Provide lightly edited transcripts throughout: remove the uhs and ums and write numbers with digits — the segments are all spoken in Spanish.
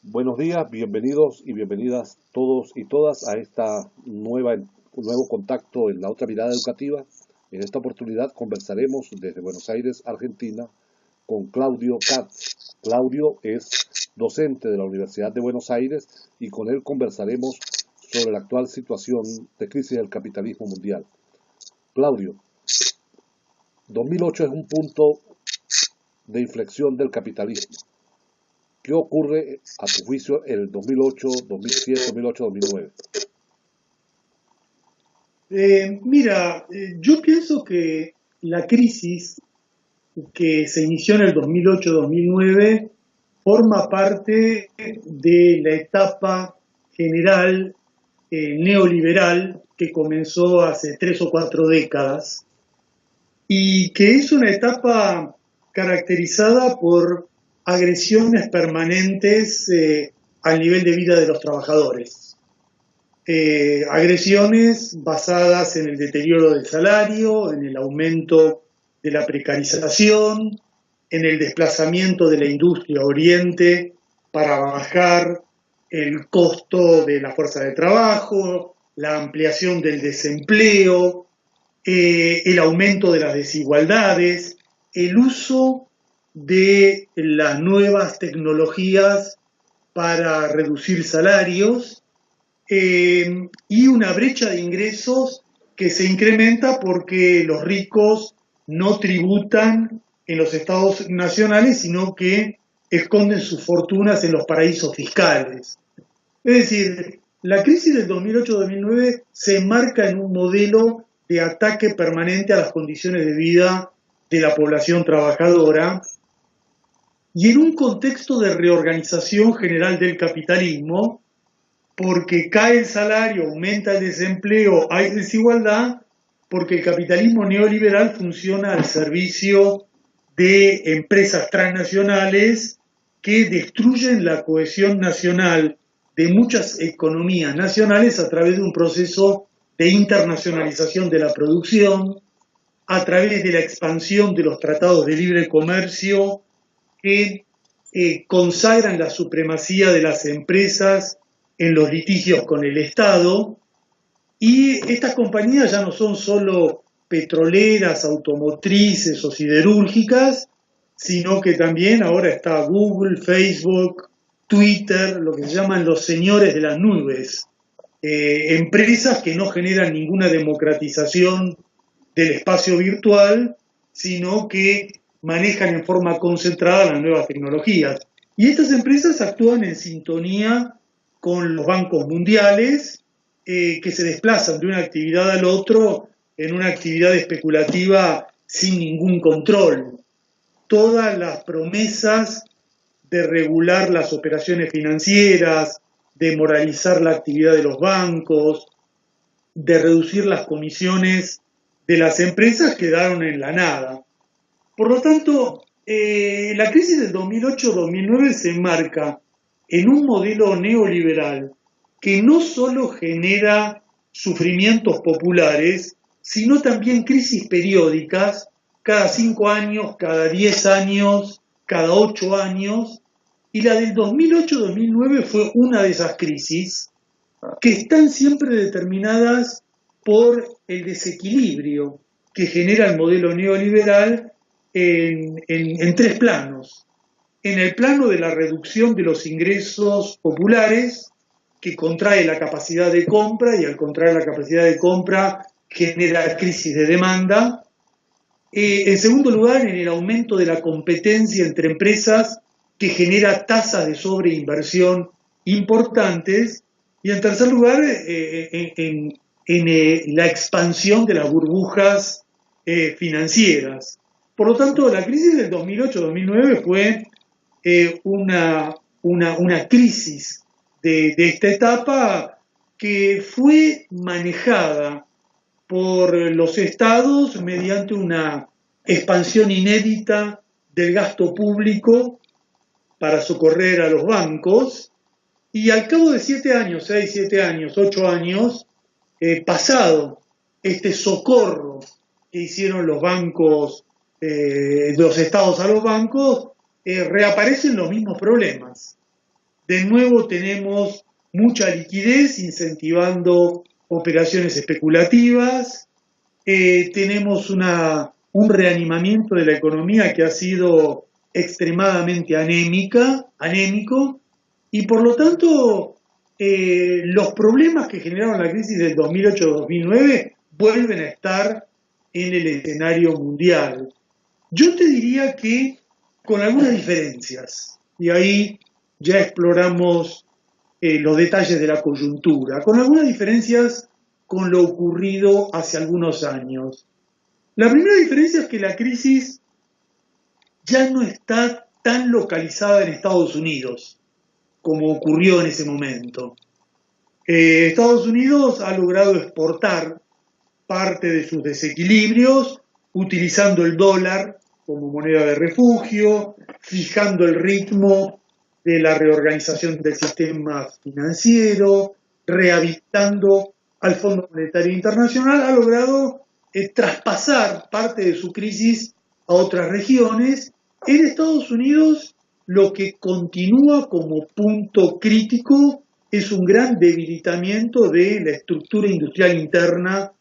Buenos días, bienvenidos y bienvenidas todos y todas a esta nuevo contacto en la otra mirada educativa. En esta oportunidad conversaremos desde Buenos Aires, Argentina, con Claudio Katz. Claudio es docente de la Universidad de Buenos Aires y con él conversaremos sobre la actual situación de crisis del capitalismo mundial. Claudio, 2008 es un punto de inflexión del capitalismo. ¿Qué ocurre, a tu juicio, en el 2008, 2007, 2008, 2009? Yo pienso que la crisis que se inició en el 2008-2009 forma parte de la etapa general neoliberal que comenzó hace 3 o 4 décadas y que es una etapa caracterizada por agresiones permanentes al nivel de vida de los trabajadores. Agresiones basadas en el deterioro del salario, en el aumento de la precarización, en el desplazamiento de la industria a Oriente para bajar el costo de la fuerza de trabajo, la ampliación del desempleo, el aumento de las desigualdades, el uso de las nuevas tecnologías para reducir salarios y una brecha de ingresos que se incrementa porque los ricos no tributan en los estados nacionales, sino que esconden sus fortunas en los paraísos fiscales. Es decir, la crisis del 2008-2009 se enmarca en un modelo de ataque permanente a las condiciones de vida de la población trabajadora y en un contexto de reorganización general del capitalismo, porque cae el salario, aumenta el desempleo, hay desigualdad, porque el capitalismo neoliberal funciona al servicio de empresas transnacionales que destruyen la cohesión nacional de muchas economías nacionales a través de un proceso de internacionalización de la producción, a través de la expansión de los tratados de libre comercio que consagran la supremacía de las empresas en los litigios con el Estado, y estas compañías ya no son solo petroleras, automotrices o siderúrgicas, sino que también ahora está Google, Facebook, Twitter, lo que se llaman los señores de las nubes, empresas que no generan ninguna democratización del espacio virtual, sino que manejan en forma concentrada las nuevas tecnologías. Y estas empresas actúan en sintonía con los bancos mundiales, que se desplazan de una actividad al otro en una actividad especulativa sin ningún control. Todas las promesas de regular las operaciones financieras, de moralizar la actividad de los bancos, de reducir las comisiones de las empresas quedaron en la nada. Por lo tanto, la crisis del 2008-2009 se enmarca en un modelo neoliberal que no solo genera sufrimientos populares, sino también crisis periódicas, cada 5 años, cada 10 años, cada 8 años, y la del 2008-2009 fue una de esas crisis que están siempre determinadas por el desequilibrio que genera el modelo neoliberal en 3 planos. En el plano de la reducción de los ingresos populares, que contrae la capacidad de compra, y al contraer la capacidad de compra genera crisis de demanda. En segundo lugar, en el aumento de la competencia entre empresas, que genera tasas de sobreinversión importantes. Y en tercer lugar, en la expansión de las burbujas financieras. Por lo tanto, la crisis del 2008-2009 fue una crisis de esta etapa que fue manejada por los estados mediante una expansión inédita del gasto público para socorrer a los bancos, y al cabo de 7 años, 6, 7 años, 8 años, pasado este socorro que hicieron los bancos, los estados a los bancos, reaparecen los mismos problemas. De nuevo tenemos mucha liquidez incentivando operaciones especulativas. Tenemos un reanimamiento de la economía que ha sido extremadamente anémico, y por lo tanto los problemas que generaron la crisis del 2008-2009 vuelven a estar en el escenario mundial. Yo te diría que con algunas diferencias, y ahí ya exploramos los detalles de la coyuntura, con algunas diferencias con lo ocurrido hace algunos años. La primera diferencia es que la crisis ya no está tan localizada en Estados Unidos como ocurrió en ese momento. Estados Unidos ha logrado exportar parte de sus desequilibrios utilizando el dólar como moneda de refugio, fijando el ritmo de la reorganización del sistema financiero, rehabilitando al Fondo Monetario Internacional, ha logrado traspasar parte de su crisis a otras regiones. En Estados Unidos, lo que continúa como punto crítico es un gran debilitamiento de la estructura industrial interna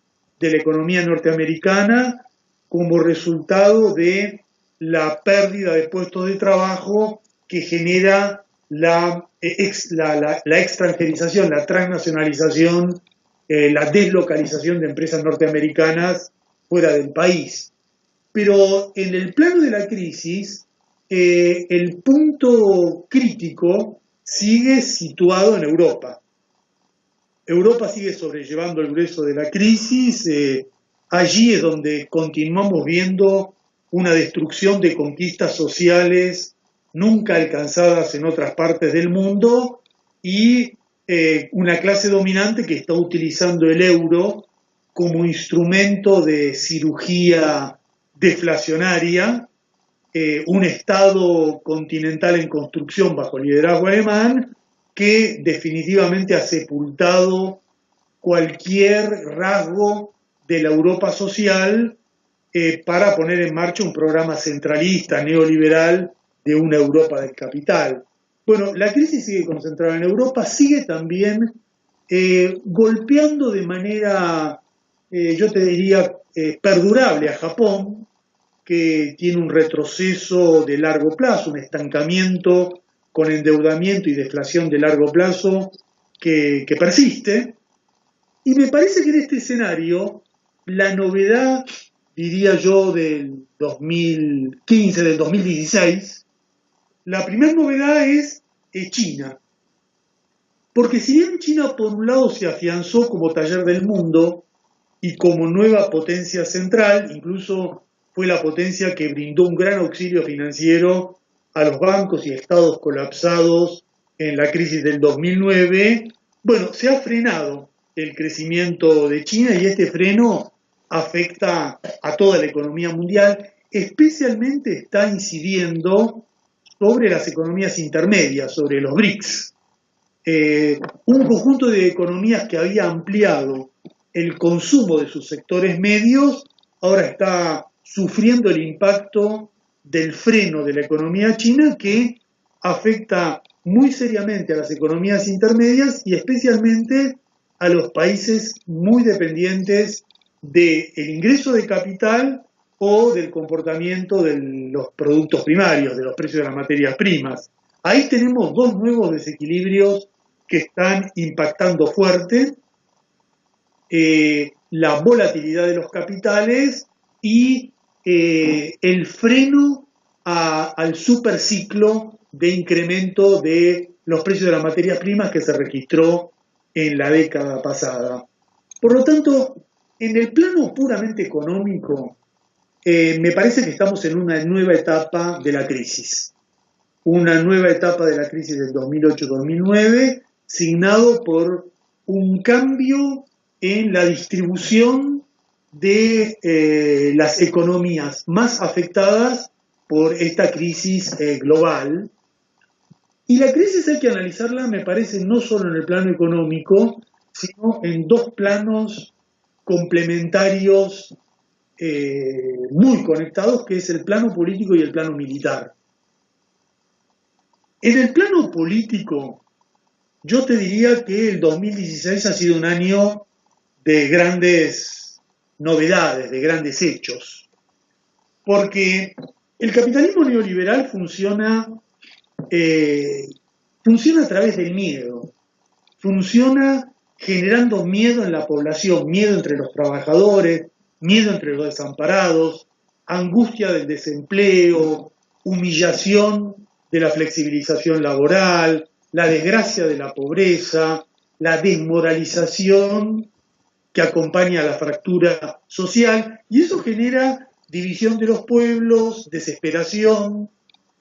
de la economía norteamericana como resultado de la pérdida de puestos de trabajo que genera la extranjerización, la transnacionalización, la deslocalización de empresas norteamericanas fuera del país. Pero en el plano de la crisis, el punto crítico sigue situado en Europa. Europa sigue sobrellevando el grueso de la crisis. Allí es donde continuamos viendo una destrucción de conquistas sociales nunca alcanzadas en otras partes del mundo y una clase dominante que está utilizando el euro como instrumento de cirugía deflacionaria, un Estado continental en construcción bajo liderazgo alemán que definitivamente ha sepultado cualquier rasgo de la Europa social para poner en marcha un programa centralista, neoliberal, de una Europa del capital. Bueno, la crisis sigue concentrada en Europa, sigue también golpeando de manera, yo te diría, perdurable a Japón, que tiene un retroceso de largo plazo, un estancamiento con endeudamiento y deflación de largo plazo que persiste. Y me parece que en este escenario, la novedad, diría yo, del 2015, del 2016, la primera novedad es China. Porque si bien China por un lado se afianzó como taller del mundo y como nueva potencia central, incluso fue la potencia que brindó un gran auxilio financiero a los bancos y estados colapsados en la crisis del 2009, bueno, se ha frenado el crecimiento de China y este freno afecta a toda la economía mundial, especialmente está incidiendo sobre las economías intermedias, sobre los BRICS. Un conjunto de economías que había ampliado el consumo de sus sectores medios, ahora está sufriendo el impacto del freno de la economía china que afecta muy seriamente a las economías intermedias y especialmente a los países muy dependientes del ingreso de capital o del comportamiento de los productos primarios, de los precios de las materias primas. Ahí tenemos dos nuevos desequilibrios que están impactando fuerte, la volatilidad de los capitales y el freno al superciclo de incremento de los precios de las materias primas que se registró en la década pasada. Por lo tanto, en el plano puramente económico, me parece que estamos en una nueva etapa de la crisis. Una nueva etapa de la crisis del 2008-2009, signado por un cambio en la distribución de las economías más afectadas por esta crisis global. Y la crisis hay que analizarla, me parece, no solo en el plano económico, sino en dos planos complementarios muy conectados, que es el plano político y el plano militar. En el plano político, yo te diría que el 2016 ha sido un año de grandes novedades, de grandes hechos, porque el capitalismo neoliberal funciona a través del miedo, funciona generando miedo en la población, miedo entre los trabajadores, miedo entre los desamparados, angustia del desempleo, humillación de la flexibilización laboral, la desgracia de la pobreza, la desmoralización que acompaña a la fractura social, y eso genera división de los pueblos, desesperación,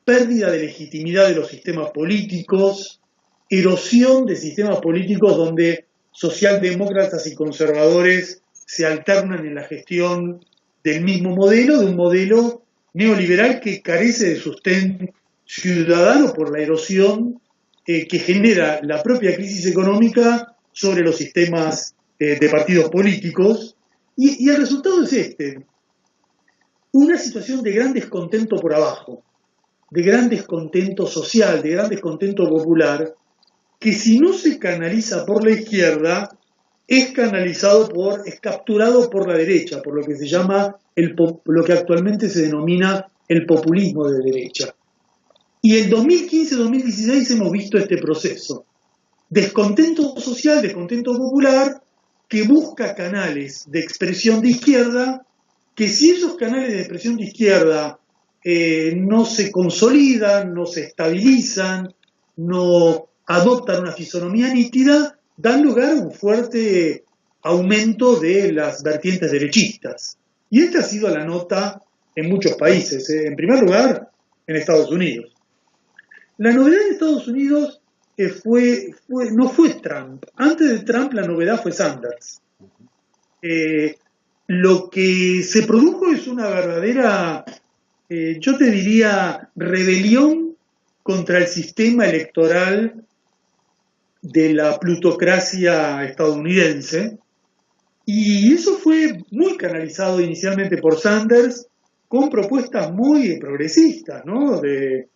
pérdida de legitimidad de los sistemas políticos, erosión de sistemas políticos donde socialdemócratas y conservadores se alternan en la gestión del mismo modelo, de un modelo neoliberal que carece de sostén ciudadano por la erosión que genera la propia crisis económica sobre los sistemas de partidos políticos. Y el resultado es este: una situación de gran descontento por abajo, de gran descontento social, de gran descontento popular, que si no se canaliza por la izquierda, es capturado por la derecha, por lo que se llama lo que actualmente se denomina el populismo de derecha. Y en 2015-2016 hemos visto este proceso. Descontento social, descontento popular, que busca canales de expresión de izquierda, que si esos canales de expresión de izquierda no se consolidan, no se estabilizan, no adoptan una fisonomía nítida, dan lugar a un fuerte aumento de las vertientes derechistas. Y esta ha sido la nota en muchos países. En primer lugar, en Estados Unidos. La novedad en Estados Unidos no fue Trump. Antes de Trump la novedad fue Sanders. Lo que se produjo es una verdadera, yo te diría, rebelión contra el sistema electoral de la plutocracia estadounidense, y eso fue muy canalizado inicialmente por Sanders con propuestas muy progresistas, ¿no? De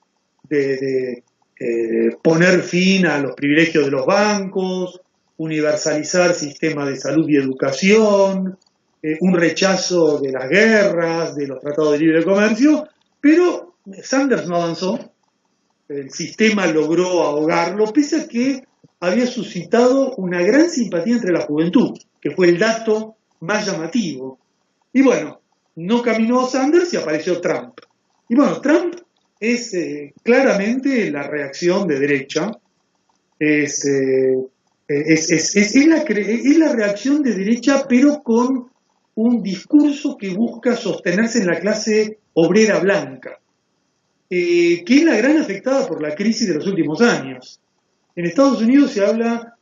poner fin a los privilegios de los bancos, universalizar sistemas de salud y educación, un rechazo de las guerras, de los tratados de libre comercio, pero Sanders no avanzó, el sistema logró ahogarlo, pese a que había suscitado una gran simpatía entre la juventud, que fue el dato más llamativo. Y bueno, no caminó Sanders y apareció Trump. Y bueno, Trump es claramente la reacción de derecha, es la reacción de derecha, pero con un discurso que busca sostenerse en la clase obrera blanca, que es la gran afectada por la crisis de los últimos años. En Estados Unidos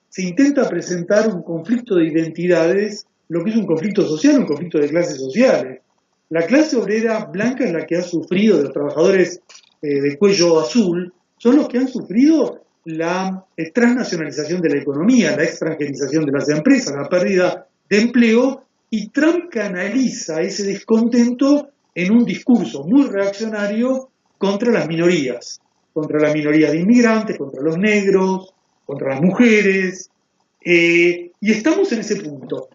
se intenta presentar un conflicto de identidades, lo que es un conflicto social, un conflicto de clases sociales. La clase obrera blanca es la que ha sufrido, de los trabajadores de cuello azul, son los que han sufrido la transnacionalización de la economía, la extranjerización de las empresas, la pérdida de empleo, y Trump canaliza ese descontento en un discurso muy reaccionario contra las minorías de inmigrantes, contra los negros, contra las mujeres, y estamos en ese punto.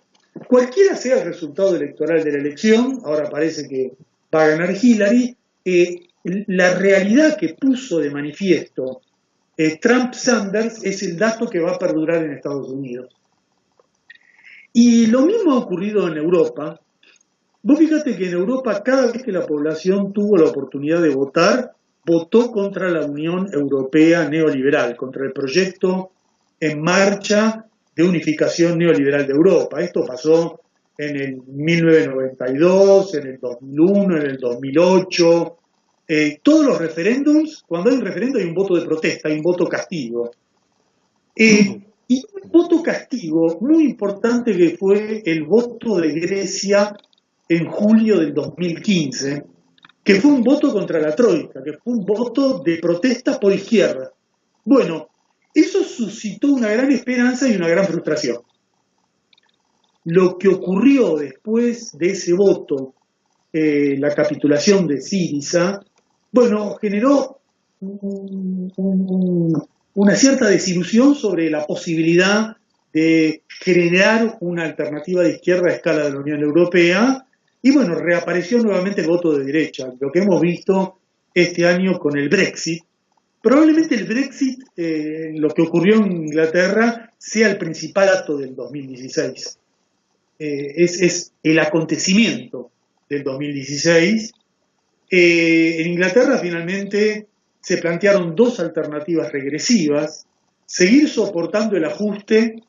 Cualquiera sea el resultado electoral de la elección, ahora parece que va a ganar Hillary, la realidad que puso de manifiesto Trump-Sanders es el dato que va a perdurar en Estados Unidos. Y lo mismo ha ocurrido en Europa. Vos fíjate que en Europa, cada vez que la población tuvo la oportunidad de votar, votó contra la Unión Europea neoliberal, contra el proyecto en marcha de unificación neoliberal de Europa. Esto pasó en el 1992, en el 2001, en el 2008. Todos los referéndums, cuando hay un referéndum hay un voto de protesta, hay un voto castigo. Y un voto castigo muy importante que fue el voto de Grecia en julio del 2015, que fue un voto contra la Troika, que fue un voto de protesta por izquierda. Bueno, eso suscitó una gran esperanza y una gran frustración. Lo que ocurrió después de ese voto, la capitulación de Syriza, bueno, generó una cierta desilusión sobre la posibilidad de generar una alternativa de izquierda a escala de la Unión Europea. Y bueno, reapareció nuevamente el voto de derecha, lo que hemos visto este año con el Brexit. Probablemente el Brexit, lo que ocurrió en Inglaterra, sea el principal acto del 2016. Es el acontecimiento del 2016. En Inglaterra finalmente se plantearon dos alternativas regresivas: seguir soportando el ajuste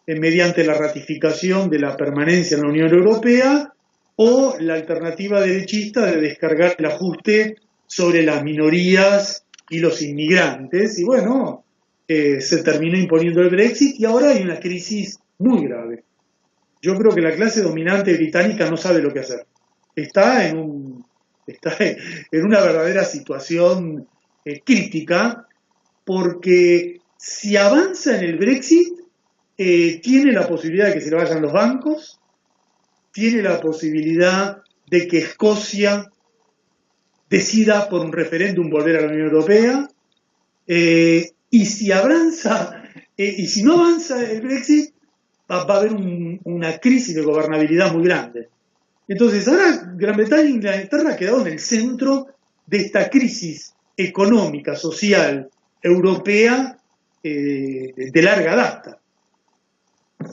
mediante la ratificación de la permanencia en la Unión Europea, o la alternativa derechista de descargar el ajuste sobre las minorías y los inmigrantes. Y bueno, se terminó imponiendo el Brexit y ahora hay una crisis muy grave. Yo creo que la clase dominante británica no sabe lo que hacer. Está en una verdadera situación crítica, porque si avanza en el Brexit, tiene la posibilidad de que se le vayan los bancos, tiene la posibilidad de que Escocia decida por un referéndum volver a la Unión Europea, y si no avanza el Brexit, va a haber una crisis de gobernabilidad muy grande. Entonces ahora Gran Bretaña e Inglaterra ha quedado en el centro de esta crisis económica, social, europea, de larga data.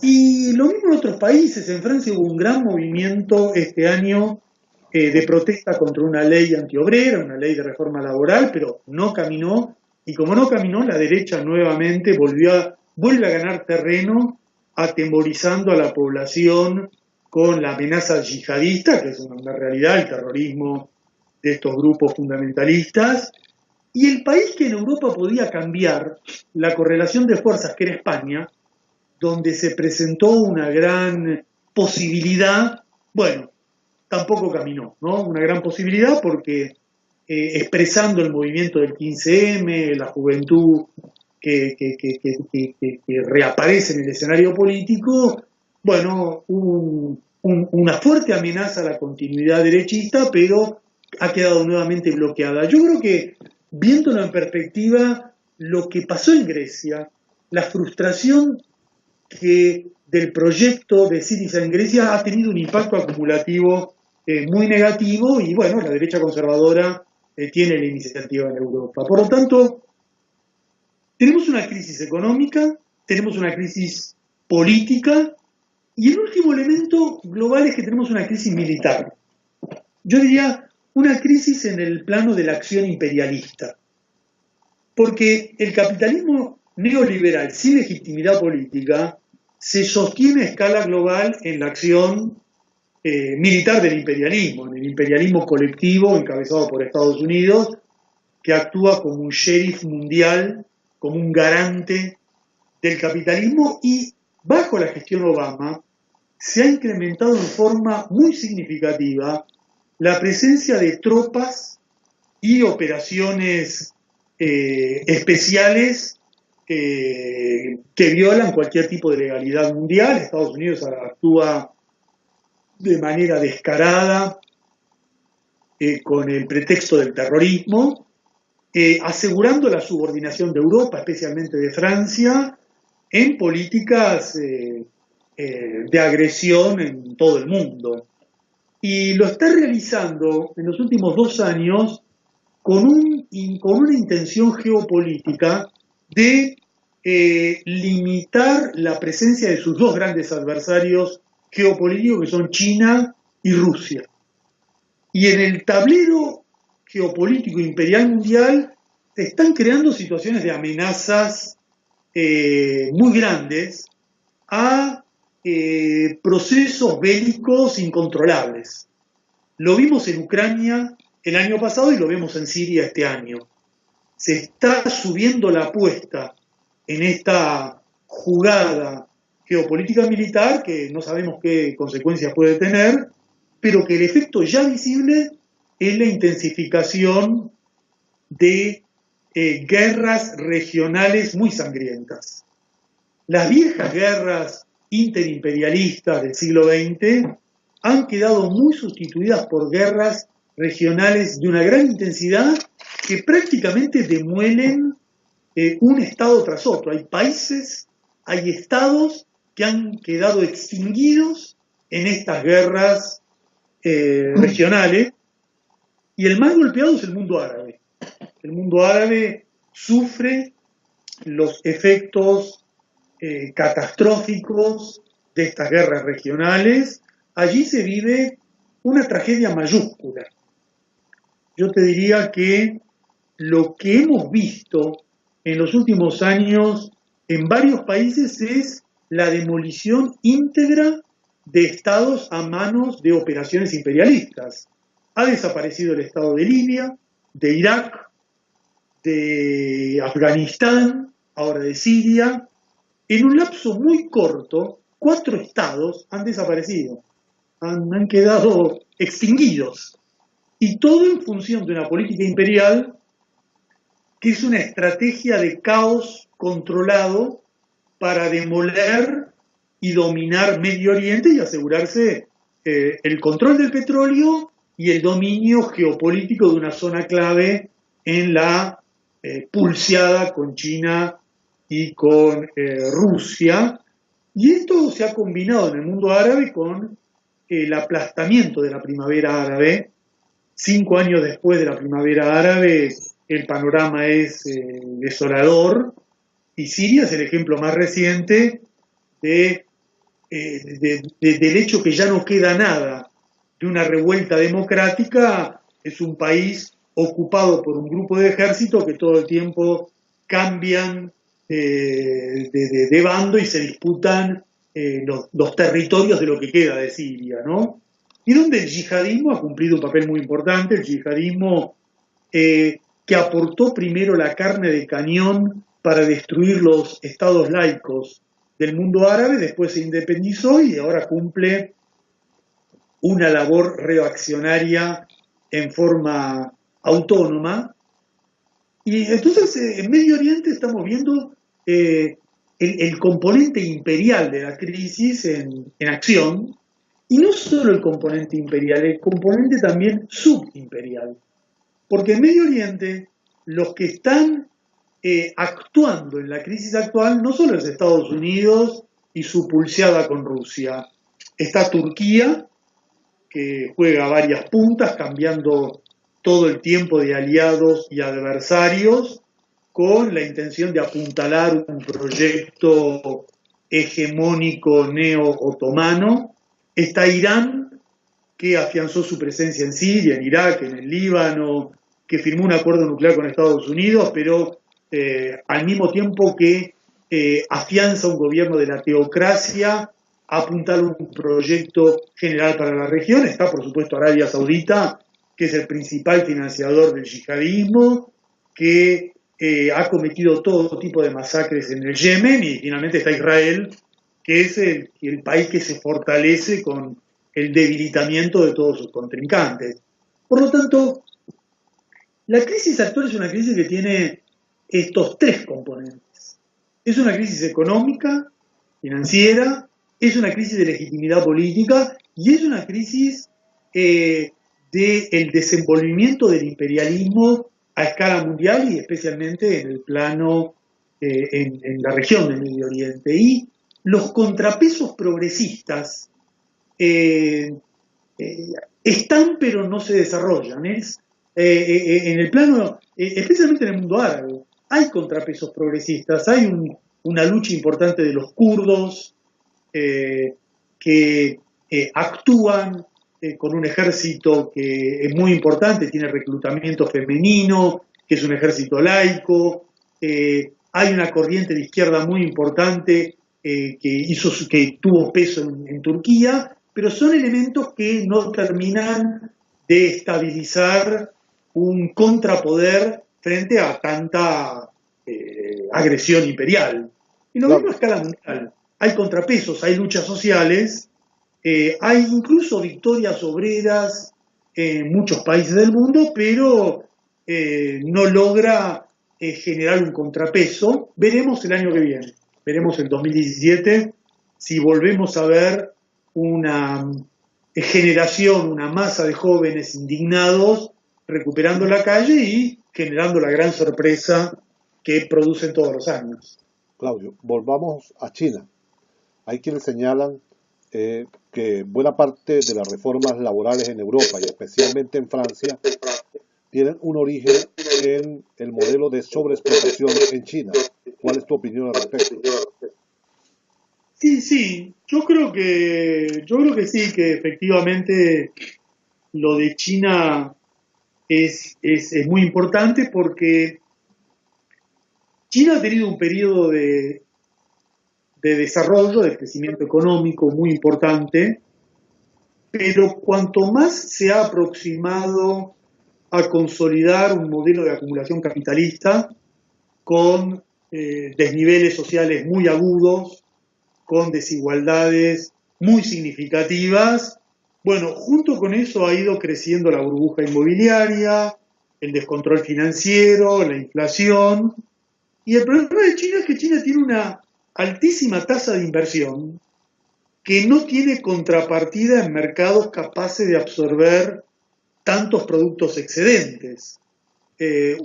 Y lo mismo en otros países. En Francia hubo un gran movimiento este año de protesta contra una ley antiobrera, una ley de reforma laboral, pero no caminó. Y como no caminó, la derecha nuevamente vuelve a ganar terreno, atemorizando a la población con la amenaza yihadista, que es una realidad, el terrorismo de estos grupos fundamentalistas. Y el país que en Europa podía cambiar la correlación de fuerzas, que era España, donde se presentó una gran posibilidad, bueno, tampoco caminó, ¿no? Una gran posibilidad porque expresando el movimiento del 15M, la juventud que reaparece en el escenario político, bueno, una fuerte amenaza a la continuidad derechista, pero ha quedado nuevamente bloqueada. Yo creo que, viéndolo en perspectiva, lo que pasó en Grecia, la frustración del proyecto de Syriza en Grecia ha tenido un impacto acumulativo muy negativo, y bueno, la derecha conservadora tiene la iniciativa en Europa. Por lo tanto, tenemos una crisis económica, tenemos una crisis política, y el último elemento global es que tenemos una crisis militar. Yo diría una crisis en el plano de la acción imperialista, porque el capitalismo neoliberal sin legitimidad política se sostiene a escala global en la acción militar del imperialismo, en el imperialismo colectivo encabezado por Estados Unidos, que actúa como un sheriff mundial, como un garante del capitalismo. Y bajo la gestión Obama se ha incrementado en forma muy significativa la presencia de tropas y operaciones especiales que violan cualquier tipo de legalidad mundial. Estados Unidos actúa de manera descarada con el pretexto del terrorismo, asegurando la subordinación de Europa, especialmente de Francia, en políticas de agresión en todo el mundo. Y lo está realizando en los últimos 2 años con una intención geopolítica de limitar la presencia de sus dos grandes adversarios geopolíticos, que son China y Rusia. Y en el tablero geopolítico imperial mundial se están creando situaciones de amenazas muy grandes a procesos bélicos incontrolables. Lo vimos en Ucrania el año pasado y lo vemos en Siria este año. Se está subiendo la apuesta en esta jugada geopolítica militar que no sabemos qué consecuencias puede tener, pero que el efecto ya visible es la intensificación de guerras regionales muy sangrientas. Las viejas guerras interimperialistas del siglo XX han quedado muy sustituidas por guerras regionales de una gran intensidad que prácticamente demuelen un estado tras otro. Hay países, hay estados que han quedado extinguidos en estas guerras regionales, y el más golpeado es el mundo árabe. El mundo árabe sufre los efectos catastróficos de estas guerras regionales. Allí se vive una tragedia mayúscula. Yo te diría que lo que hemos visto en los últimos años en varios países es la demolición íntegra de estados a manos de operaciones imperialistas. Ha desaparecido el estado de Libia, de Irak, de Afganistán, ahora de Siria. En un lapso muy corto, 4 estados han desaparecido, han quedado extinguidos. Y todo en función de una política imperial que es una estrategia de caos controlado para demoler y dominar Medio Oriente y asegurarse el control del petróleo y el dominio geopolítico de una zona clave en la pulseada con China y con Rusia. Y esto se ha combinado en el mundo árabe con el aplastamiento de la primavera árabe. 5 años después de la primavera árabe, el panorama es desolador, y Siria es el ejemplo más reciente del hecho que ya no queda nada de una revuelta democrática. Es un país ocupado por un grupo de ejércitos que todo el tiempo cambian de bando y se disputan los territorios de lo que queda de Siria, ¿no? Y donde el yihadismo ha cumplido un papel muy importante, el yihadismo que aportó primero la carne de cañón para destruir los estados laicos del mundo árabe, después se independizó y ahora cumple una labor reaccionaria en forma autónoma. Y entonces en Medio Oriente estamos viendo el componente imperial de la crisis en acción, y no solo el componente imperial, el componente también subimperial. Porque en Medio Oriente los que están actuando en la crisis actual no solo es Estados Unidos y su pulseada con Rusia. Está Turquía, que juega varias puntas, cambiando todo el tiempo de aliados y adversarios, con la intención de apuntalar un proyecto hegemónico neo-otomano. Está Irán, que afianzó su presencia en Siria, en Irak, en el Líbano, que firmó un acuerdo nuclear con Estados Unidos, pero al mismo tiempo que afianza un gobierno de la teocracia, apuntar un proyecto general para la región. Está, por supuesto, Arabia Saudita, que es el principal financiador del yihadismo, que ha cometido todo tipo de masacres en el Yemen, y finalmente está Israel, que es el país que se fortalece con el debilitamiento de todos sus contrincantes. Por lo tanto, la crisis actual es una crisis que tiene estos 3 componentes. Es una crisis económica, financiera, es una crisis de legitimidad política y es una crisis del desenvolvimiento del imperialismo a escala mundial y especialmente en el plano, en la región del Medio Oriente. Y los contrapesos progresistas están pero no se desarrollan. En el plano, especialmente en el mundo árabe, hay contrapesos progresistas, hay una lucha importante de los kurdos que actúan con un ejército que es muy importante, tiene reclutamiento femenino, que es un ejército laico. Hay una corriente de izquierda muy importante que tuvo peso en Turquía, pero son elementos que no terminan de estabilizar un contrapoder frente a tanta agresión imperial. Y lo mismo a escala mundial. Hay contrapesos, hay luchas sociales, hay incluso victorias obreras en muchos países del mundo, pero no logra generar un contrapeso. Veremos el año que viene, veremos el 2017, si volvemos a ver una generación, una masa de jóvenes indignados recuperando la calle y generando la gran sorpresa que producen todos los años. Claudio, volvamos a China. Hay quienes señalan que buena parte de las reformas laborales en Europa y especialmente en Francia tienen un origen en el modelo de sobreexplotación en China. ¿Cuál es tu opinión al respecto? Sí, yo creo que sí, que efectivamente lo de China es muy importante porque China ha tenido un periodo de desarrollo, de crecimiento económico muy importante, pero cuanto más se ha aproximado a consolidar un modelo de acumulación capitalista con desniveles sociales muy agudos, con desigualdades muy significativas, bueno, junto con eso ha ido creciendo la burbuja inmobiliaria, el descontrol financiero, la inflación, y el problema de China es que China tiene una altísima tasa de inversión que no tiene contrapartida en mercados capaces de absorber tantos productos excedentes.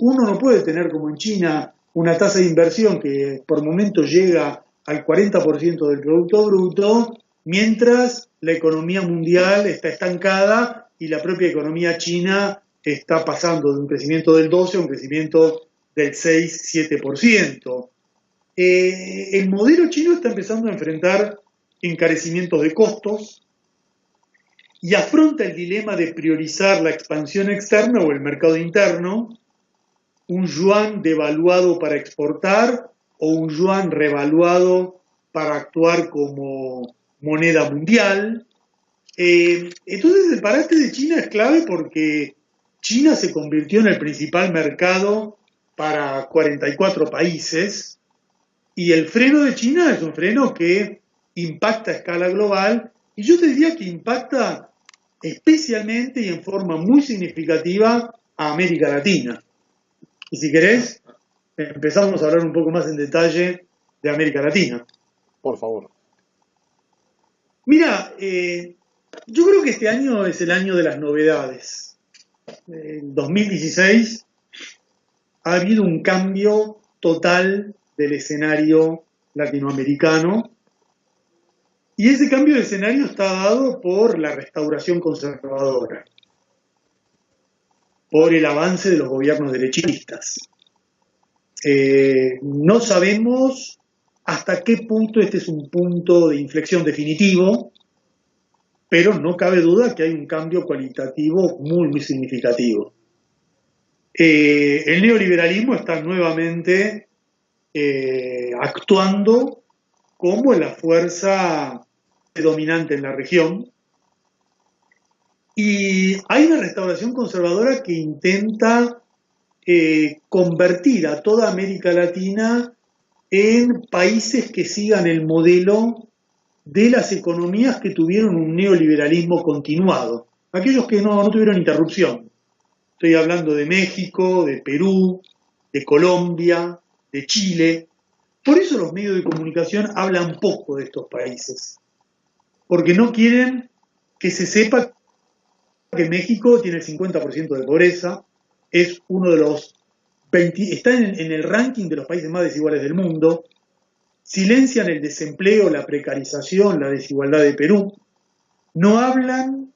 Uno no puede tener como en China una tasa de inversión que por momento llega al 40% del Producto Bruto, mientras la economía mundial está estancada y la propia economía china está pasando de un crecimiento del 12 a un crecimiento del 6-7%. El modelo chino está empezando a enfrentar encarecimientos de costos y afronta el dilema de priorizar la expansión externa o el mercado interno, un yuan devaluado para exportar o un yuan revaluado para actuar como moneda mundial. Entonces el parate de China es clave porque China se convirtió en el principal mercado para 44 países y el freno de China es un freno que impacta a escala global y yo te diría que impacta especialmente y en forma muy significativa a América Latina. Y si querés, empezamos a hablar un poco más en detalle de América Latina. Por favor. Mira, yo creo que este año es el año de las novedades. En 2016 ha habido un cambio total del escenario latinoamericano y ese cambio de escenario está dado por la restauración conservadora, por el avance de los gobiernos derechistas. No sabemos hasta qué punto este es un punto de inflexión definitivo, pero no cabe duda que hay un cambio cualitativo muy, muy significativo. El neoliberalismo está nuevamente actuando como la fuerza dominante en la región y hay una restauración conservadora que intenta convertir a toda América Latina en países que sigan el modelo de las economías que tuvieron un neoliberalismo continuado, aquellos que no tuvieron interrupción. Estoy hablando de México, de Perú, de Colombia, de Chile. Por eso los medios de comunicación hablan poco de estos países, porque no quieren que se sepa que México tiene el 50% de pobreza, es uno de los 20, está en el ranking de los países más desiguales del mundo, silencian el desempleo, la precarización, la desigualdad de Perú, no hablan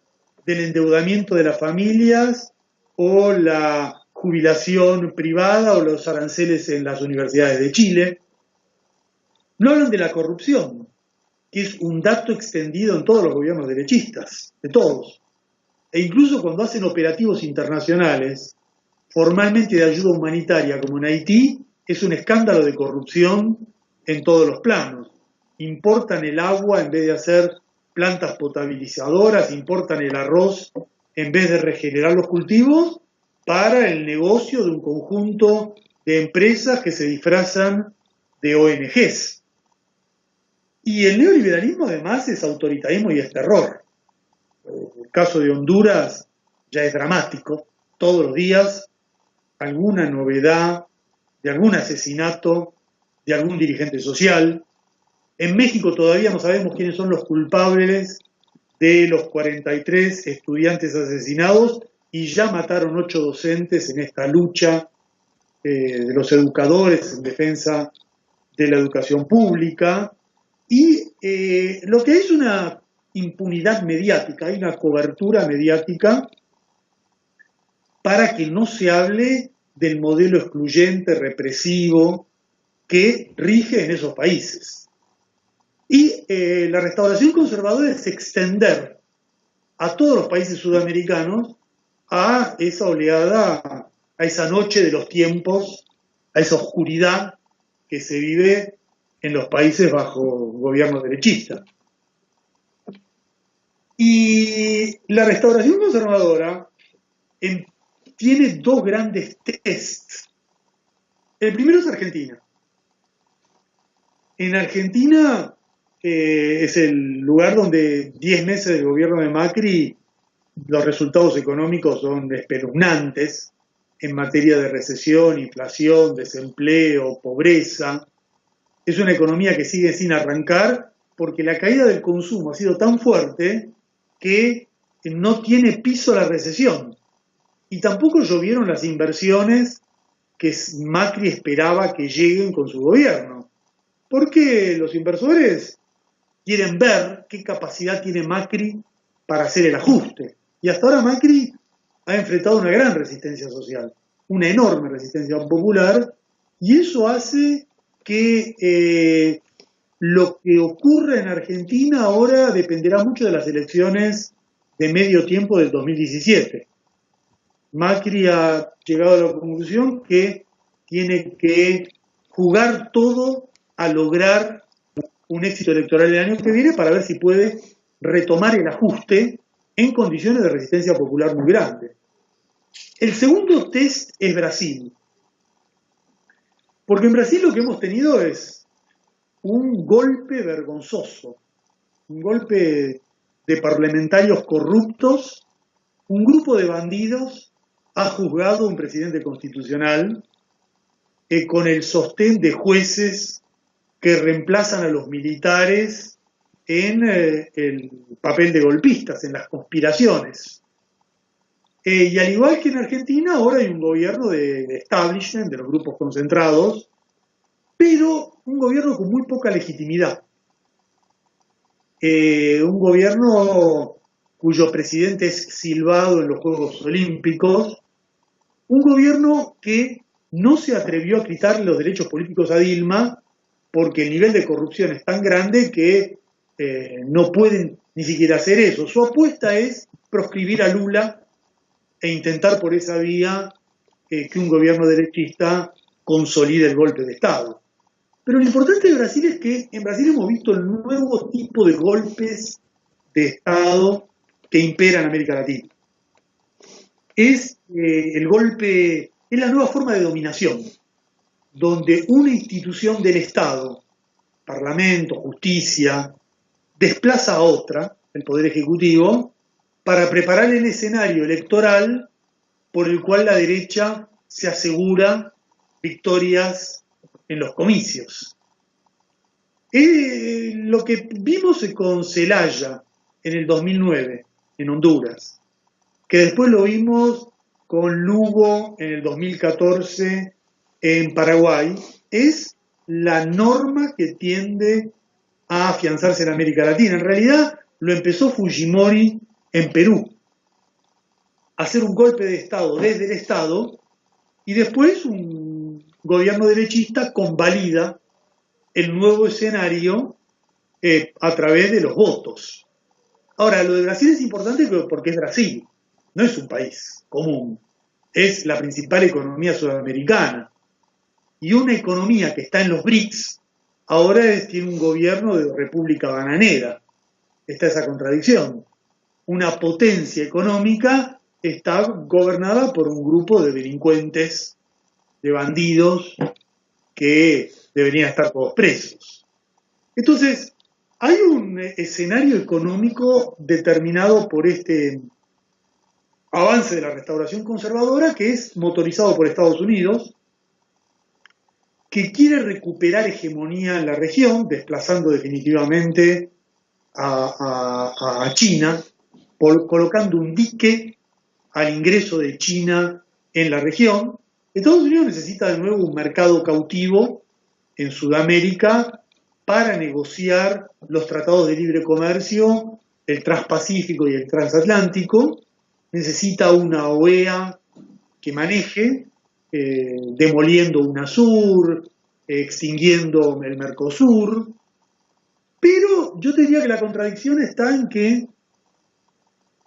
del endeudamiento de las familias o la jubilación privada o los aranceles en las universidades de Chile, no hablan de la corrupción, que es un dato extendido en todos los gobiernos derechistas, de todos, e incluso cuando hacen operativos internacionales, formalmente de ayuda humanitaria como en Haití, es un escándalo de corrupción en todos los planos. Importan el agua en vez de hacer plantas potabilizadoras, importan el arroz en vez de regenerar los cultivos para el negocio de un conjunto de empresas que se disfrazan de ONGs. Y el neoliberalismo además es autoritarismo y es terror. El caso de Honduras ya es dramático. Todos los días alguna novedad de algún asesinato de algún dirigente social. En México todavía no sabemos quiénes son los culpables de los 43 estudiantes asesinados y ya mataron 8 docentes en esta lucha de los educadores en defensa de la educación pública. Y lo que es una impunidad mediática, hay una cobertura mediática para que no se hable del modelo excluyente, represivo, que rige en esos países. Y la restauración conservadora es extender a todos los países sudamericanos a esa oleada, a esa noche de los tiempos, a esa oscuridad que se vive en los países bajo gobierno derechista. Y la restauración conservadora tiene dos grandes tests. El primero es Argentina. En Argentina es el lugar donde 10 meses del gobierno de Macri los resultados económicos son espeluznantes en materia de recesión, inflación, desempleo, pobreza. Es una economía que sigue sin arrancar porque la caída del consumo ha sido tan fuerte que no tiene piso la recesión. Y tampoco llovieron las inversiones que Macri esperaba que lleguen con su gobierno. Porque los inversores quieren ver qué capacidad tiene Macri para hacer el ajuste. Y hasta ahora Macri ha enfrentado una gran resistencia social, una enorme resistencia popular, y eso hace que lo que ocurra en Argentina ahora dependerá mucho de las elecciones de medio tiempo del 2017. Macri ha llegado a la conclusión que tiene que jugar todo a lograr un éxito electoral el año que viene para ver si puede retomar el ajuste en condiciones de resistencia popular muy grande. El segundo test es Brasil. Porque en Brasil lo que hemos tenido es un golpe vergonzoso, un golpe de parlamentarios corruptos, un grupo de bandidos ha juzgado a un presidente constitucional con el sostén de jueces que reemplazan a los militares en el papel de golpistas, en las conspiraciones. Y al igual que en Argentina, ahora hay un gobierno de establishment, de los grupos concentrados, pero un gobierno con muy poca legitimidad. Un gobierno cuyo presidente es silbado en los Juegos Olímpicos, un gobierno que no se atrevió a quitarle los derechos políticos a Dilma porque el nivel de corrupción es tan grande que no pueden ni siquiera hacer eso. Su apuesta es proscribir a Lula e intentar por esa vía que un gobierno derechista consolide el golpe de Estado. Pero lo importante de Brasil es que en Brasil hemos visto el nuevo tipo de golpes de Estado que impera en América Latina. Es el golpe, es la nueva forma de dominación, donde una institución del Estado, Parlamento, justicia, desplaza a otra, el Poder Ejecutivo, para preparar el escenario electoral por el cual la derecha se asegura victorias en los comicios. Lo que vimos con Zelaya en el 2009, en Honduras, que después lo vimos con Lugo en el 2014 en Paraguay, es la norma que tiende a afianzarse en América Latina. En realidad lo empezó Fujimori en Perú, hacer un golpe de Estado desde el Estado y después un gobierno derechista convalida el nuevo escenario a través de los votos. Ahora, lo de Brasil es importante porque es Brasil, no es un país común, es la principal economía sudamericana. Y una economía que está en los BRICS, ahora tiene un gobierno de república bananera. Está esa contradicción. Una potencia económica está gobernada por un grupo de delincuentes, de bandidos, que deberían estar todos presos. Entonces, hay un escenario económico determinado por este avance de la restauración conservadora que es motorizado por Estados Unidos, que quiere recuperar hegemonía en la región, desplazando definitivamente a China, colocando un dique al ingreso de China en la región. Estados Unidos necesita de nuevo un mercado cautivo en Sudamérica para negociar los tratados de libre comercio, el transpacífico y el transatlántico. Necesita una OEA que maneje, demoliendo UNASUR, extinguiendo el Mercosur. Pero yo te diría que la contradicción está en que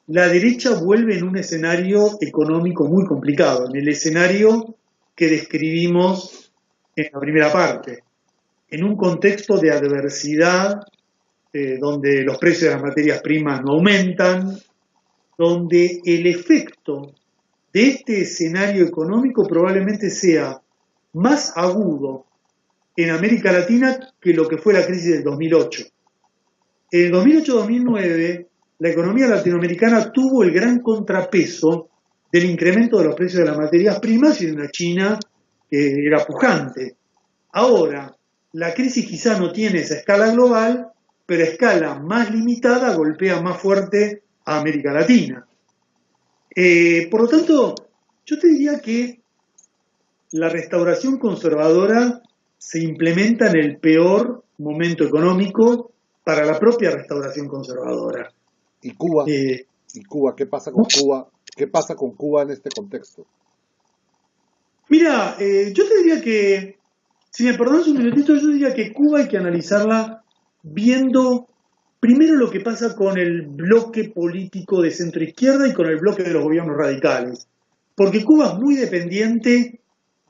la derecha vuelve en un escenario económico muy complicado, en el escenario que describimos en la primera parte, en un contexto de adversidad donde los precios de las materias primas no aumentan, donde el efecto de este escenario económico probablemente sea más agudo en América Latina que lo que fue la crisis del 2008. En el 2008-2009, la economía latinoamericana tuvo el gran contrapeso del incremento de los precios de las materias primas y de una China que era pujante. Ahora, la crisis quizá no tiene esa escala global, pero a escala más limitada golpea más fuerte a América Latina. Por lo tanto, yo te diría que la restauración conservadora se implementa en el peor momento económico para la propia restauración conservadora. ¿Y Cuba? ¿Y Cuba? ¿Qué pasa con Cuba? ¿Qué pasa con Cuba en este contexto? Mira, yo te diría que, si me perdonas un minutito, yo diría que Cuba hay que analizarla viendo primero lo que pasa con el bloque político de centro-izquierda y con el bloque de los gobiernos radicales. Porque Cuba es muy dependiente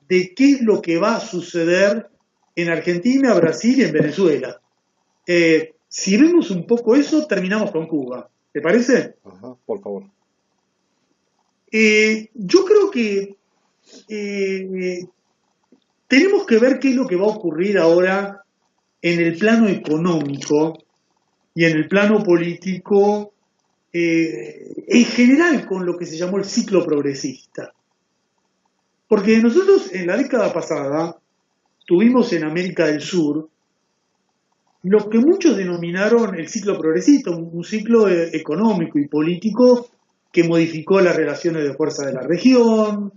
de qué es lo que va a suceder en Argentina, Brasil y en Venezuela. Si vemos un poco eso, terminamos con Cuba. ¿Te parece? Ajá, por favor. Yo creo que tenemos que ver qué es lo que va a ocurrir ahora en el plano económico y en el plano político, en general con lo que se llamó el ciclo progresista. Porque nosotros en la década pasada tuvimos en América del Sur lo que muchos denominaron el ciclo progresista, un ciclo económico y político que modificó las relaciones de fuerza de la región,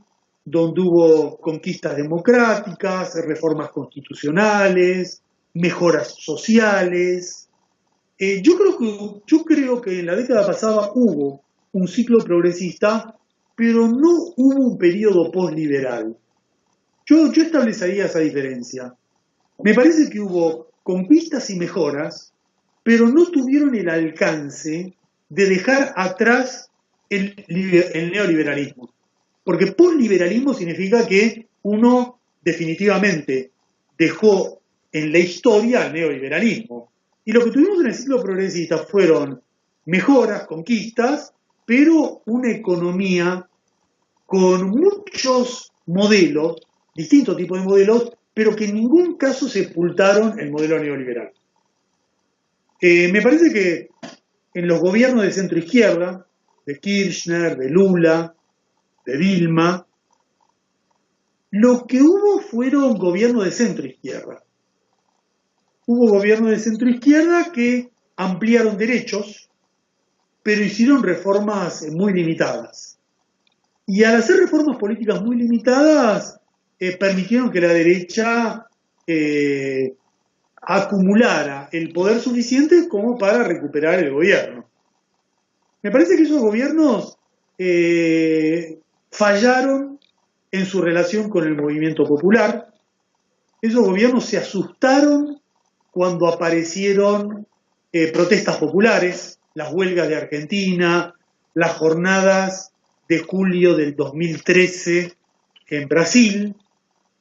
donde hubo conquistas democráticas, reformas constitucionales, mejoras sociales. Yo creo que en la década pasada hubo un ciclo progresista, pero no hubo un periodo postliberal. Yo establecería esa diferencia. Me parece que hubo conquistas y mejoras, pero no tuvieron el alcance de dejar atrás el neoliberalismo. Porque postliberalismo significa que uno definitivamente dejó en la historia el neoliberalismo. Y lo que tuvimos en el ciclo progresista fueron mejoras, conquistas, pero una economía con muchos modelos, distintos tipos de modelos, pero que en ningún caso sepultaron el modelo neoliberal. Me parece que en los gobiernos de centro-izquierda, de Kirchner, de Lula, de Dilma, lo que hubo fueron gobiernos de centro-izquierda. Hubo gobiernos de centro-izquierda que ampliaron derechos, pero hicieron reformas muy limitadas. Y al hacer reformas políticas muy limitadas, permitieron que la derecha acumulara el poder suficiente como para recuperar el gobierno. Me parece que esos gobiernos fallaron en su relación con el movimiento popular. Esos gobiernos se asustaron cuando aparecieron protestas populares, las huelgas de Argentina, las jornadas de julio del 2013 en Brasil.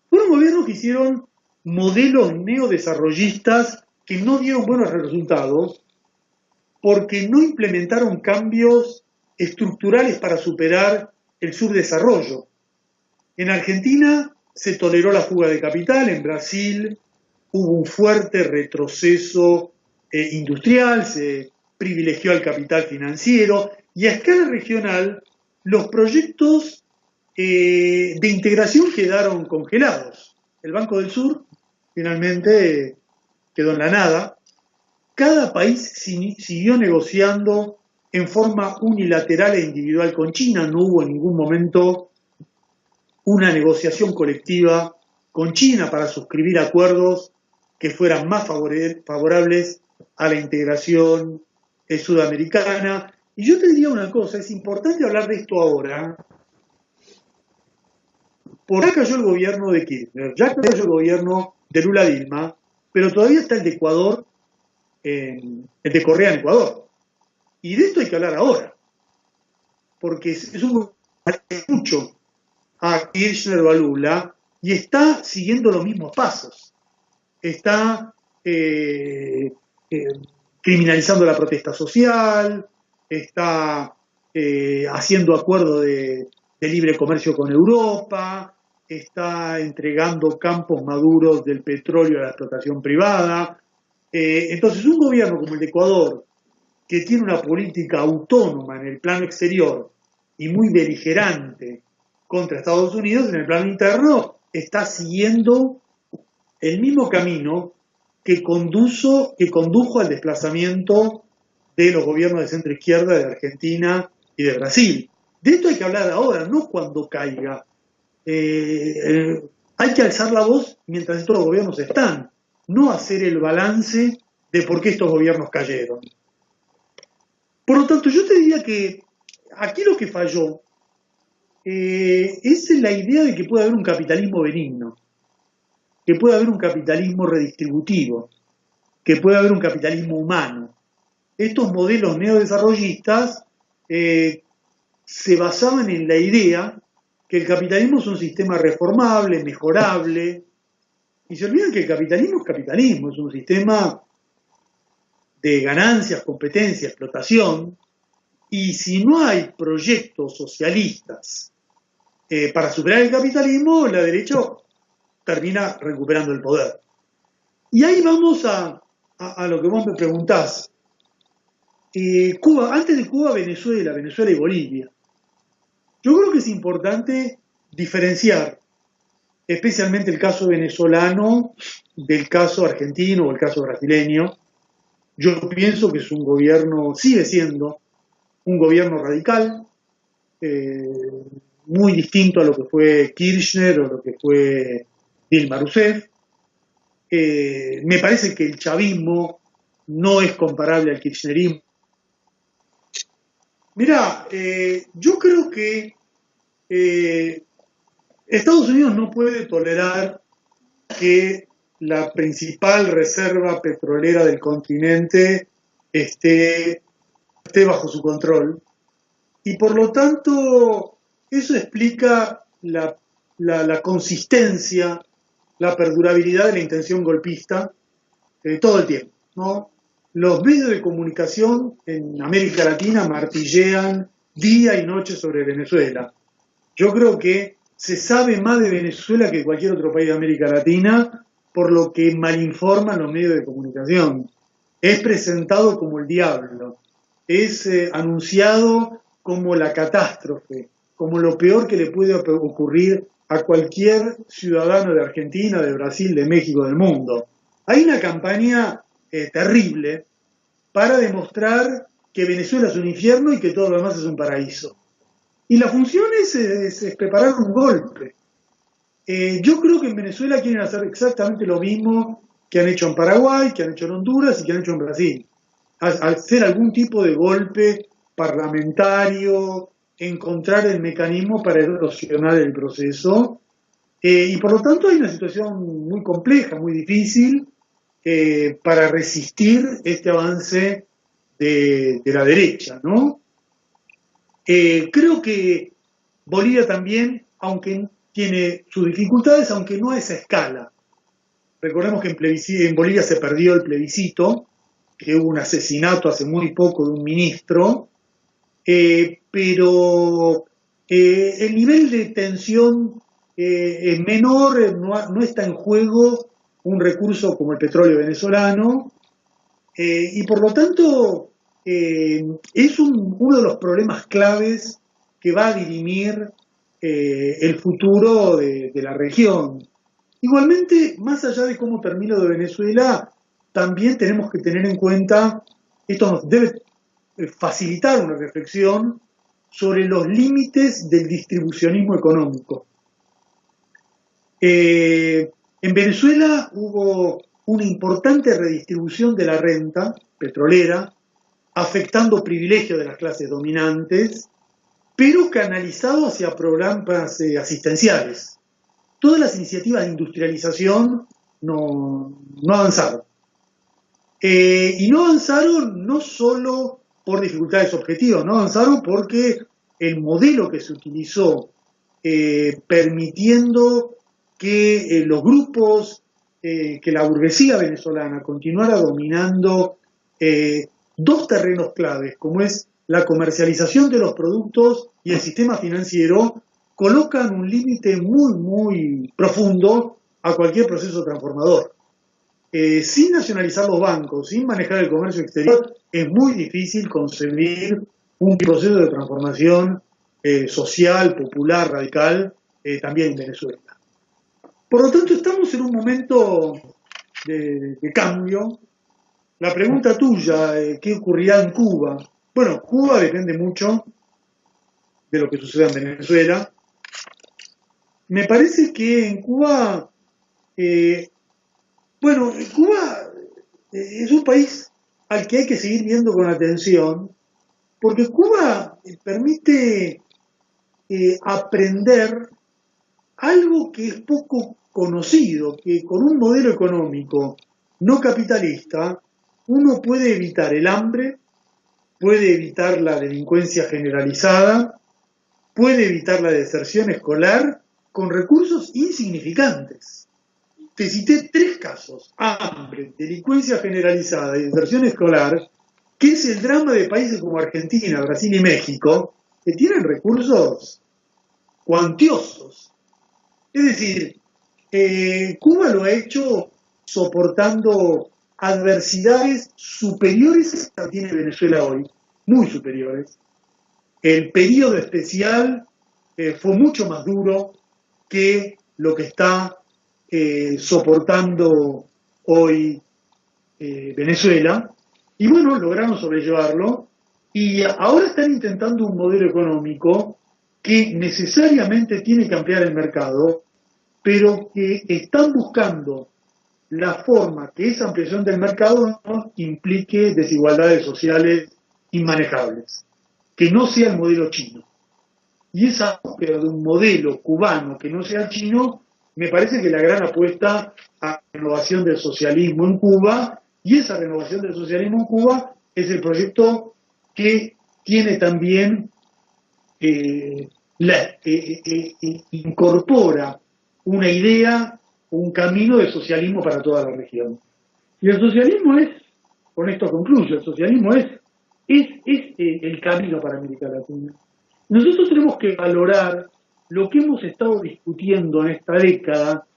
Fueron gobiernos que hicieron modelos neodesarrollistas que no dieron buenos resultados porque no implementaron cambios estructurales para superar el subdesarrollo. En Argentina se toleró la fuga de capital, en Brasil hubo un fuerte retroceso industrial, se privilegió al capital financiero y a escala regional los proyectos de integración quedaron congelados. El Banco del Sur finalmente quedó en la nada. Cada país siguió negociando en forma unilateral e individual con China. No hubo en ningún momento una negociación colectiva con China para suscribir acuerdos que fueran más favorables a la integración sudamericana. Y yo te diría una cosa, es importante hablar de esto ahora, porque ya cayó el gobierno de Kirchner, ya cayó el gobierno de Lula Dilma, pero todavía está el de Ecuador, el de Correa en Ecuador. Y de esto hay que hablar ahora, porque es un mucho a Kirchner o a Lula y está siguiendo los mismos pasos. Está criminalizando la protesta social, está haciendo acuerdos de libre comercio con Europa, está entregando campos maduros del petróleo a la explotación privada. Entonces, un gobierno como el de Ecuador, que tiene una política autónoma en el plano exterior y muy beligerante contra Estados Unidos, en el plano interno, está siguiendo el mismo camino que condujo al desplazamiento de los gobiernos de centro izquierda de Argentina y de Brasil. De esto hay que hablar ahora, no cuando caiga. Hay que alzar la voz mientras estos gobiernos están, no hacer el balance de por qué estos gobiernos cayeron. Por lo tanto, yo te diría que aquí lo que falló es la idea de que puede haber un capitalismo benigno, que puede haber un capitalismo redistributivo, que puede haber un capitalismo humano. Estos modelos neodesarrollistas se basaban en la idea que el capitalismo es un sistema reformable, mejorable, y se olvidan que el capitalismo es capitalismo, es un sistema de ganancias, competencia, explotación, y si no hay proyectos socialistas para superar el capitalismo, la derecha termina recuperando el poder. Y ahí vamos a lo que vos me preguntás. Cuba, antes de Cuba, Venezuela y Bolivia. Yo creo que es importante diferenciar, especialmente el caso venezolano, del caso argentino o el caso brasileño. Yo pienso que es un gobierno, sigue siendo un gobierno radical, muy distinto a lo que fue Kirchner o lo que fue Dilma Rousseff. Me parece que el chavismo no es comparable al kirchnerismo. Mirá, yo creo que Estados Unidos no puede tolerar que la principal reserva petrolera del continente esté bajo su control. Y por lo tanto, eso explica la consistencia, la perdurabilidad de la intención golpista todo el tiempo, ¿no? Los medios de comunicación en América Latina martillean día y noche sobre Venezuela. Yo creo que se sabe más de Venezuela que de cualquier otro país de América Latina, por lo que malinforman los medios de comunicación. Es presentado como el diablo, es anunciado como la catástrofe, como lo peor que le puede ocurrir a cualquier ciudadano de Argentina, de Brasil, de México, del mundo. Hay una campaña terrible para demostrar que Venezuela es un infierno y que todo lo demás es un paraíso. Y la función es preparar un golpe. Yo creo que en Venezuela quieren hacer exactamente lo mismo que han hecho en Paraguay, que han hecho en Honduras y que han hecho en Brasil. Hacer algún tipo de golpe parlamentario, encontrar el mecanismo para erosionar el proceso. Y por lo tanto hay una situación muy compleja, muy difícil para resistir este avance de la derecha, ¿no? Creo que Bolivia también, aunque tiene sus dificultades, aunque no a esa escala. Recordemos que en Bolivia se perdió el plebiscito, que hubo un asesinato hace muy poco de un ministro, pero el nivel de tensión es menor, no está en juego un recurso como el petróleo venezolano, y por lo tanto es uno de los problemas claves que va a dirimir el futuro de la región. Igualmente, más allá de cómo termine lo de Venezuela, también tenemos que tener en cuenta, esto nos debe facilitar una reflexión sobre los límites del distribucionismo económico. En Venezuela hubo una importante redistribución de la renta petrolera, afectando privilegios de las clases dominantes, pero canalizado hacia programas asistenciales. Todas las iniciativas de industrialización no avanzaron. Y no avanzaron no solo por dificultades objetivas, no avanzaron porque el modelo que se utilizó permitiendo que los grupos, que la burguesía venezolana continuara dominando dos terrenos claves, como es la comercialización de los productos y el sistema financiero, colocan un límite muy, muy profundo a cualquier proceso transformador. Sin nacionalizar los bancos, sin manejar el comercio exterior, es muy difícil concebir un proceso de transformación social, popular, radical, también en Venezuela. Por lo tanto, estamos en un momento de cambio. La pregunta tuya, ¿qué ocurrirá en Cuba? Bueno, Cuba depende mucho de lo que suceda en Venezuela. Me parece que en Cuba, Cuba es un país al que hay que seguir viendo con atención, porque Cuba permite aprender algo que es poco conocido, que con un modelo económico no capitalista uno puede evitar el hambre, puede evitar la delincuencia generalizada, puede evitar la deserción escolar con recursos insignificantes. Te cité 3 casos: hambre, delincuencia generalizada y deserción escolar, que es el drama de países como Argentina, Brasil y México, que tienen recursos cuantiosos. Es decir, Cuba lo ha hecho soportando adversidades superiores a las que tiene Venezuela hoy, muy superiores. El periodo especial fue mucho más duro que lo que está soportando hoy Venezuela, y bueno, lograron sobrellevarlo, y ahora están intentando un modelo económico que necesariamente tiene que ampliar el mercado, pero que están buscando la forma que esa ampliación del mercado no implique desigualdades sociales inmanejables, que no sea el modelo chino. Y esa búsqueda de un modelo cubano que no sea chino, me parece que la gran apuesta a la renovación del socialismo en Cuba, y esa renovación del socialismo en Cuba es el proyecto que tiene también, incorpora una idea, un camino de socialismo para toda la región. Y el socialismo es, con esto concluyo, el socialismo es el camino para América Latina. Nosotros tenemos que valorar lo que hemos estado discutiendo en esta década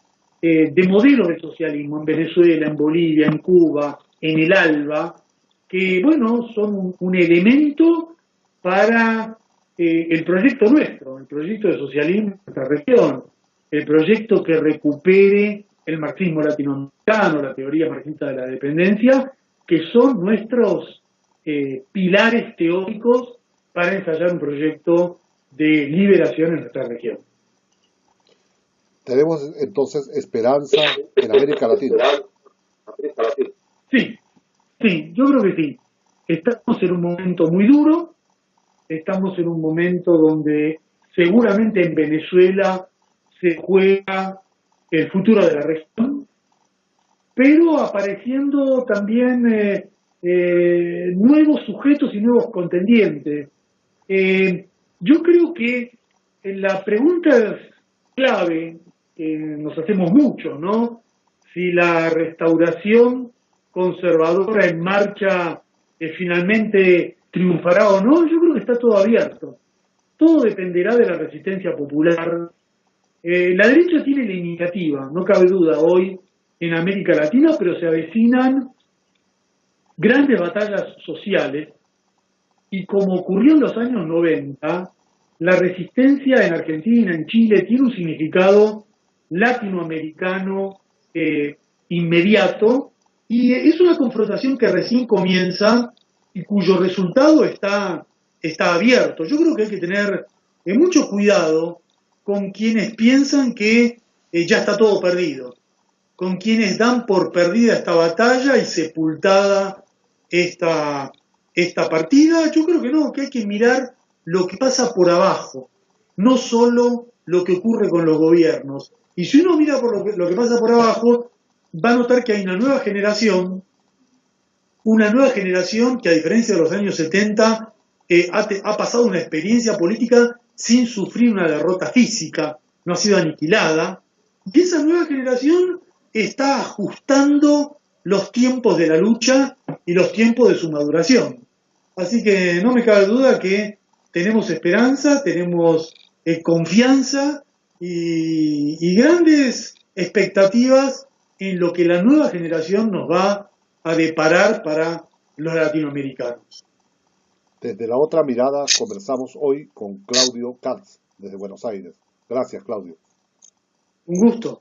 de modelos de socialismo en Venezuela, en Bolivia, en Cuba, en el ALBA, que, bueno, son un elemento para el proyecto nuestro, el proyecto de socialismo en nuestra región, el proyecto que recupere el marxismo latinoamericano, la teoría marxista de la dependencia, que son nuestros pilares teóricos para ensayar un proyecto de liberación en nuestra región. Tenemos entonces esperanza en América Latina. Sí, yo creo que sí. Estamos en un momento muy duro, estamos en un momento donde seguramente en Venezuela se juega el futuro de la región, pero apareciendo también nuevos sujetos y nuevos contendientes. Yo creo que la pregunta clave que nos hacemos mucho, ¿no? Si la restauración conservadora en marcha finalmente triunfará o no, yo creo que está todo abierto. Todo dependerá de la resistencia popular. La derecha tiene la iniciativa, no cabe duda, hoy en América Latina, pero se avecinan grandes batallas sociales, y como ocurrió en los años 90, la resistencia en Argentina, en Chile, tiene un significado latinoamericano inmediato, y es una confrontación que recién comienza y cuyo resultado está abierto. Yo creo que hay que tener mucho cuidado con quienes piensan que ya está todo perdido, con quienes dan por perdida esta batalla y sepultada esta partida. Yo creo que no, que hay que mirar lo que pasa por abajo, no solo lo que ocurre con los gobiernos. Y si uno mira por lo que pasa por abajo, va a notar que hay una nueva generación que a diferencia de los años 70 ha pasado una experiencia política sin sufrir una derrota física, no ha sido aniquilada, y esa nueva generación está ajustando los tiempos de la lucha y los tiempos de su maduración. Así que no me cabe duda que tenemos esperanza, tenemos confianza y grandes expectativas en lo que la nueva generación nos va a deparar para los latinoamericanos. Desde la otra mirada conversamos hoy con Claudio Katz, desde Buenos Aires. Gracias, Claudio. Un gusto.